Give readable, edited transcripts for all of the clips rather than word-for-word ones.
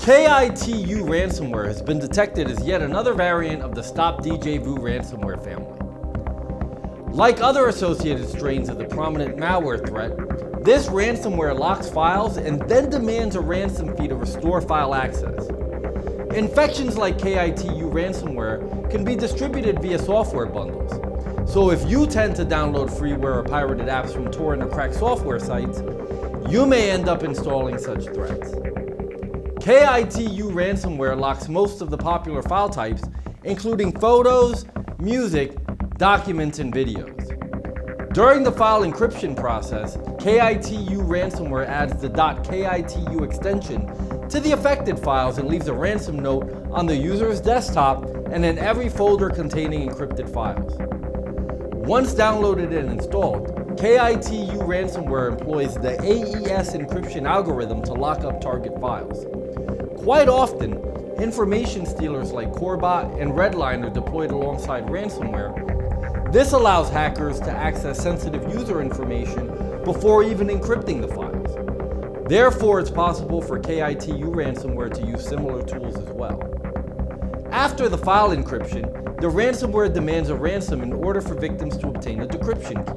KITU Ransomware has been detected as yet another variant of the Djvu ransomware family. Like other associated strains of the prominent malware threat, this ransomware locks files and then demands a ransom fee to restore file access. Infections like KITU ransomware can be distributed via software bundles. So if you tend to download freeware or pirated apps from torrent or cracked software sites, you may end up installing such threats. KITU ransomware locks most of the popular file types, including photos, music, documents, and videos. During the file encryption process, KITU ransomware adds the .kitu extension to the affected files and leaves a ransom note on the user's desktop and in every folder containing encrypted files. Once downloaded and installed, KITU ransomware employs the AES encryption algorithm to lock up target files. Quite often, information stealers like Corebot and Redline are deployed alongside ransomware. This allows hackers to access sensitive user information before even encrypting the files. Therefore, it's possible for KITU ransomware to use similar tools as well. After the file encryption, the ransomware demands a ransom in order for victims to obtain a decryption key.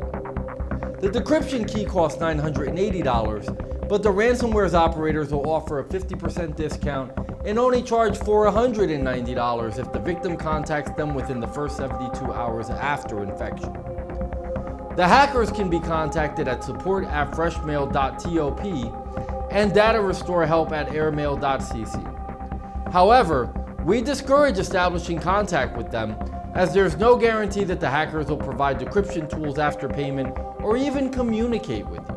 The decryption key costs $980, but the ransomware's operators will offer a 50% discount and only charge $490 if the victim contacts them within the first 72 hours after infection. The hackers can be contacted at support@freshmail.top and data restore help@airmail.cc. However, we discourage establishing contact with them, as there's no guarantee that the hackers will provide decryption tools after payment or even communicate with you.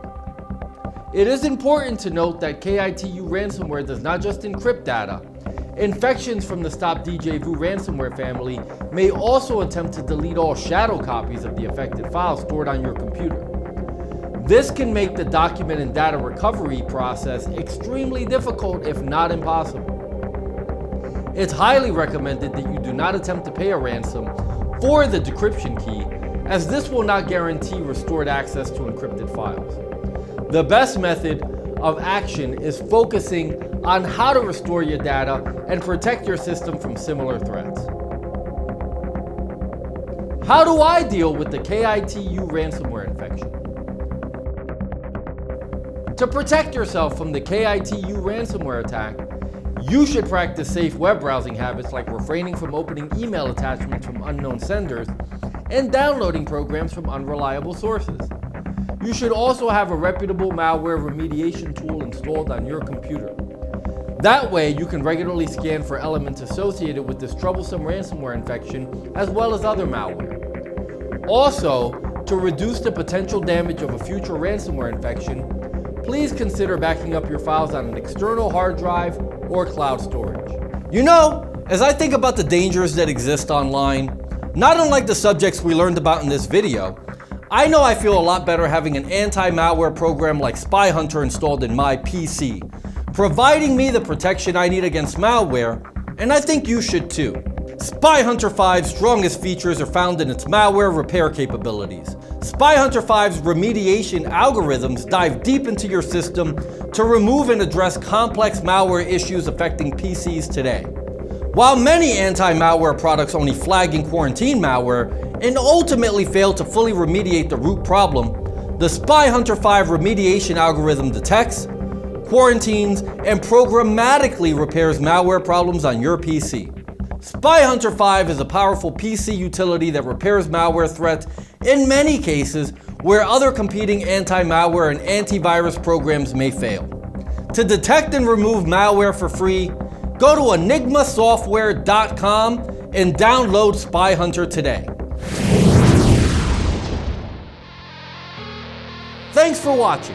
It is important to note that KITU ransomware does not just encrypt data. Infections from the Djvu ransomware family may also attempt to delete all shadow copies of the affected files stored on your computer. This can make the document and data recovery process extremely difficult, if not impossible. It's highly recommended that you do not attempt to pay a ransom for the decryption key, as this will not guarantee restored access to encrypted files. The best method of action is focusing on how to restore your data and protect your system from similar threats. How do I deal with the KITU ransomware infection? To protect yourself from the KITU ransomware attack, you should practice safe web browsing habits like refraining from opening email attachments from unknown senders and downloading programs from unreliable sources. You should also have a reputable malware remediation tool installed on your computer. That way, you can regularly scan for elements associated with this troublesome ransomware infection, as well as other malware. Also, to reduce the potential damage of a future ransomware infection, please consider backing up your files on an external hard drive or cloud storage. You know, as I think about the dangers that exist online, not unlike the subjects we learned about in this video, I know I feel a lot better having an anti-malware program like Spy Hunter installed in my PC, providing me the protection I need against malware, and I think you should too. Spy Hunter 5's strongest features are found in its malware repair capabilities. Spy Hunter 5's remediation algorithms dive deep into your system to remove and address complex malware issues affecting PCs today. While many anti-malware products only flag and quarantine malware and ultimately fail to fully remediate the root problem, the Spy Hunter 5 remediation algorithm detects, quarantines, and programmatically repairs malware problems on your PC. Spy Hunter 5 is a powerful PC utility that repairs malware threats in many cases where other competing anti-malware and antivirus programs may fail. To detect and remove malware for free, go to enigmasoftware.com and download Spy Hunter today. Thanks for watching.